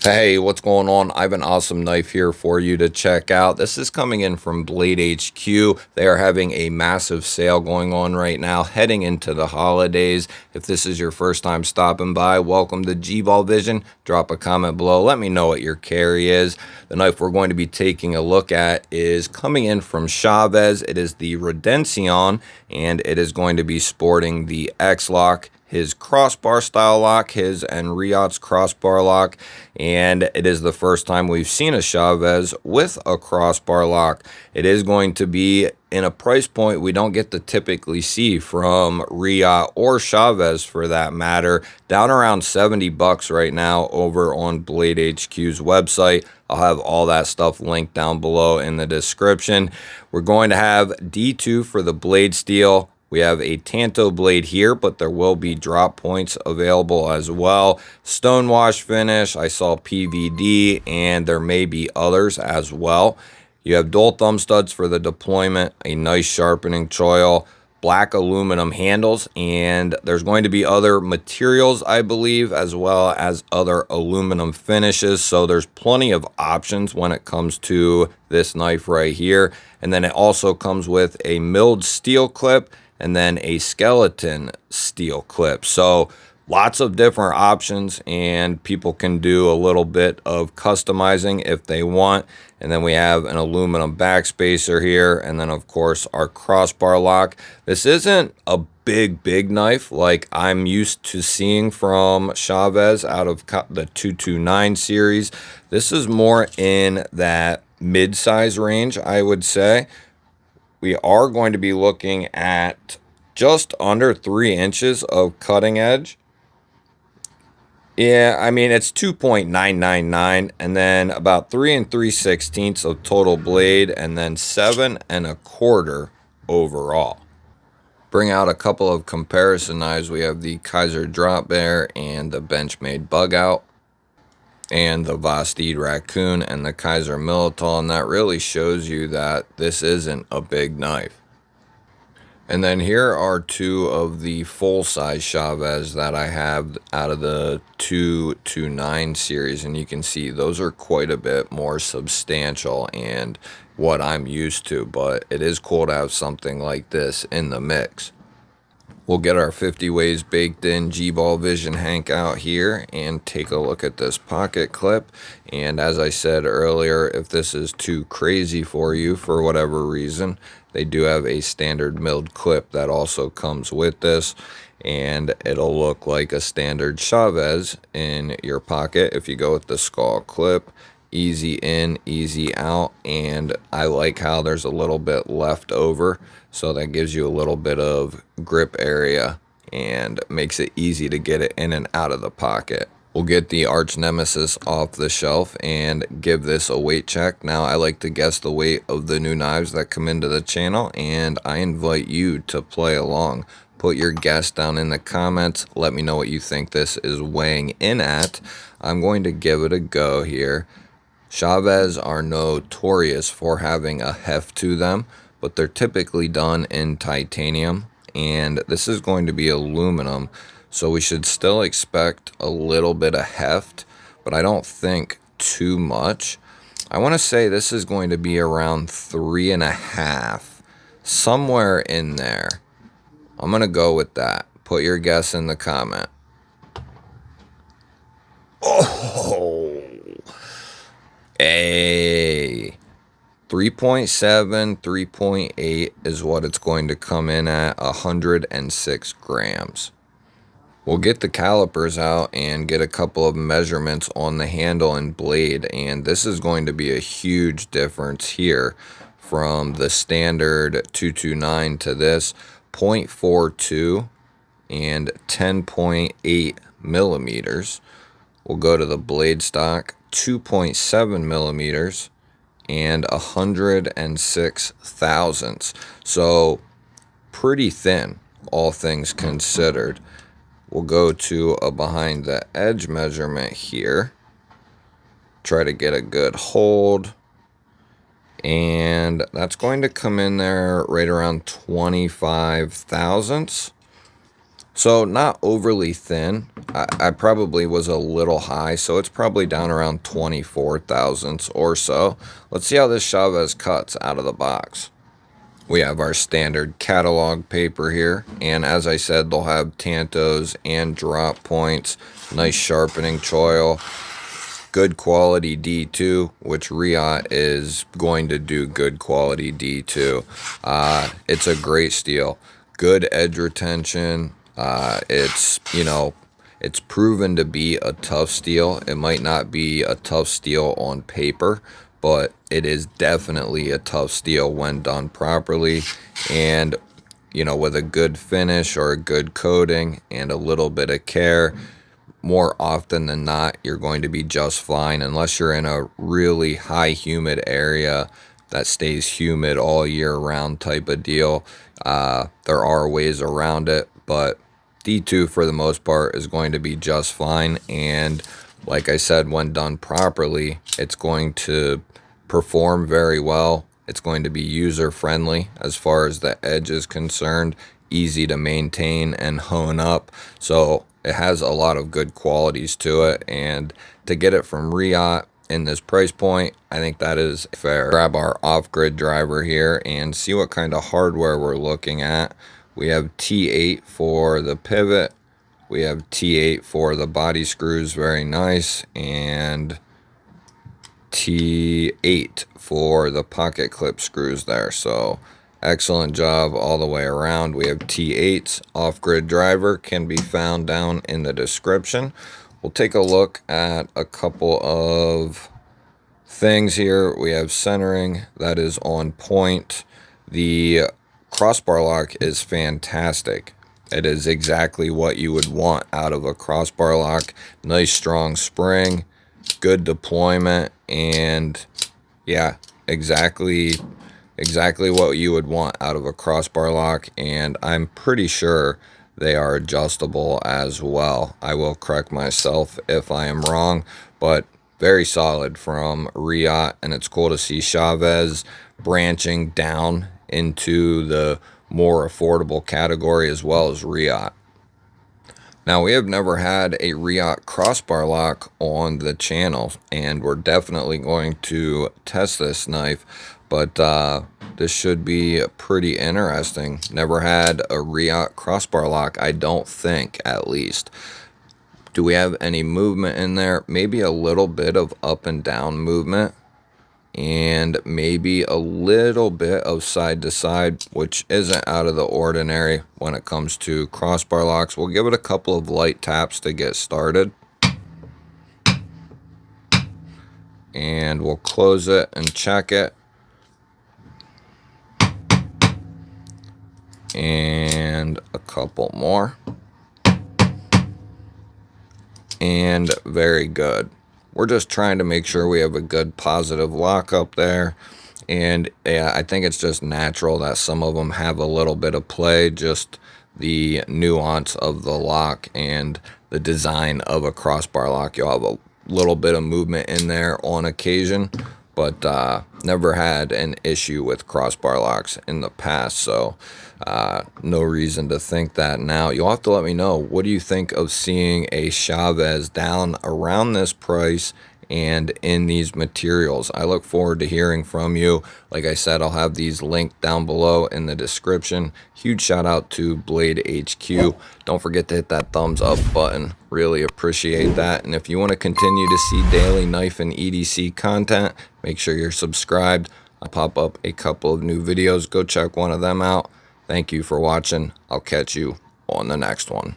Hey, what's going on? I have an awesome knife here for you to check out. This is coming in from Blade HQ. They are having a massive sale going on right now, heading into the holidays. If this is your first time stopping by, welcome to GBall Vision. Drop a comment below. Let me know what your carry is. The knife we're going to be taking a look at is coming in from Chavez. It is the Redencion, and it is going to be sporting the X-Lock, his crossbar style lock, his and Riot's crossbar lock, and it is the first time we've seen a Chavez with a crossbar lock. It is going to be in a price point we don't get to typically see from Riot or Chavez for that matter, down around 70 bucks right now over on Blade HQ's website. I'll have all that stuff linked down below in the description. We're going to have D2 for the blade steel. We have a Tanto blade here, but there will be drop points available as well. Stonewash finish, I saw PVD, and there may be others as well. You have dual thumb studs for the deployment, a nice sharpening choil, black aluminum handles, and there's going to be other materials, I believe, as well as other aluminum finishes. So there's plenty of options when it comes to this knife right here. And then it also comes with a milled steel clip and then a skeleton steel clip. So lots of different options, and people can do a little bit of customizing if they want. And then we have an aluminum backspacer here, and then of course our crossbar lock. This isn't a big knife like I'm used to seeing from Chavez out of the 229 series. This is more in that mid-size range, I would say. We are going to be looking at just under 3 inches of cutting edge. Yeah, I mean, it's 2.999, and then about 3 3/16 of total blade, and then 7 1/4 overall. Bring out a couple of comparison knives. We have the Kaiser Drop Bear and the Benchmade Bug Out, and the Vastid Raccoon and the Kaiser Militol, and that really shows you that this isn't a big knife. And then here are two of the full-size Chavez that I have out of the 229 series, and you can see those are quite a bit more substantial and what I'm used to, but it is cool to have something like this in the mix. We'll get our 50 ways baked in GBall Vision Hank out here and take a look at this pocket clip. And as I said earlier, if this is too crazy for you for whatever reason, they do have a standard milled clip that also comes with this, and it'll look like a standard Chavez in your pocket if you go with the skull clip. Easy in, easy out, and I like how there's a little bit left over, so that gives you a little bit of grip area and makes it easy to get it in and out of the pocket. We'll get the arch nemesis off the shelf and give this a weight check. Now, I like to guess the weight of the new knives that come into the channel, and I invite you to play along. Put your guess down in the comments. Let me know what you think this is weighing in at. I'm going to give it a go here. Chavez are notorious for having a heft to them, but they're typically done in titanium, and this is going to be aluminum, so we should still expect a little bit of heft, but I don't think too much. I want to say this is going to be around 3.5, somewhere in there. I'm going to go with that. Put your guess in the comment. Oh! Hey, 3.7, 3.8 is what it's going to come in at, 106 grams. We'll get the calipers out and get a couple of measurements on the handle and blade, and this is going to be a huge difference here from the standard 229 to this. 0.42 and 10.8 millimeters. We'll go to the blade stock, 2.7 millimeters and 106 thousandths. So pretty thin, all things considered. We'll go to a behind the edge measurement here. Try to get a good hold. And that's going to come in there right around 25 thousandths. So not overly thin. I probably was a little high, so it's probably down around 24 thousandths or so. Let's see how this Chavez cuts out of the box. We have our standard catalog paper here, and as I said, they'll have tantos and drop points, nice sharpening choil, good quality D2, which Riot is going to do good quality D2. It's a great steel, good edge retention. It's, it's proven to be a tough steel. It might not be a tough steel on paper, but it is definitely a tough steel when done properly, and with a good finish or a good coating and a little bit of care, more often than not, you're going to be just fine, unless you're in a really high humid area that stays humid all year round type of deal. There are ways around it, but D2 for the most part is going to be just fine. And like I said, when done properly, it's going to perform very well. It's going to be user friendly as far as the edge is concerned, easy to maintain and hone up. So it has a lot of good qualities to it, and to get it from Riot in this price point, I think that is fair. Grab our off-grid driver here and see what kind of hardware we're looking at. We have T8 for the pivot. We have T8 for the body screws, very nice, and T8 for the pocket clip screws there. So excellent job all the way around. We have T8's off-grid driver, can be found down in the description. We'll take a look at a couple of things here. We have centering, that is on point. The crossbar lock is fantastic. It is exactly what you would want out of a crossbar lock. Nice strong spring, good deployment, and yeah, exactly what you would want out of a crossbar lock. And I'm pretty sure they are adjustable as well. I will correct myself if I am wrong, but very solid from Riot, and it's cool to see Chavez branching down into the more affordable category as well as Riot. Now, we have never had a Riot crossbar lock on the channel, and we're definitely going to test this knife, but this should be pretty interesting. Never had a Riot crossbar lock, I don't think, at least. Do we have any movement in there? Maybe a little bit of up and down movement, and maybe a little bit of side to side, which isn't out of the ordinary when it comes to crossbar locks. We'll give it a couple of light taps to get started, and we'll close it and check it, and a couple more, and very good. We're just trying to make sure we have a good positive lock up there. And yeah, I think it's just natural that some of them have a little bit of play, just the nuance of the lock and the design of a crossbar lock. You'll have a little bit of movement in there on occasion, but never had an issue with crossbar locks in the past, so no reason to think that now. You'll have to let me know, what do you think of seeing a Chavez down around this price and in these materials? I look forward to hearing from you. Like I said, I'll have these linked down below in the description. Huge shout out to Blade HQ. Don't forget to hit that thumbs up button. Really appreciate that. And if you want to continue to see daily knife and EDC content, make sure you're subscribed. I'll pop up a couple of new videos. Go check one of them out. Thank you for watching. I'll catch you on the next one.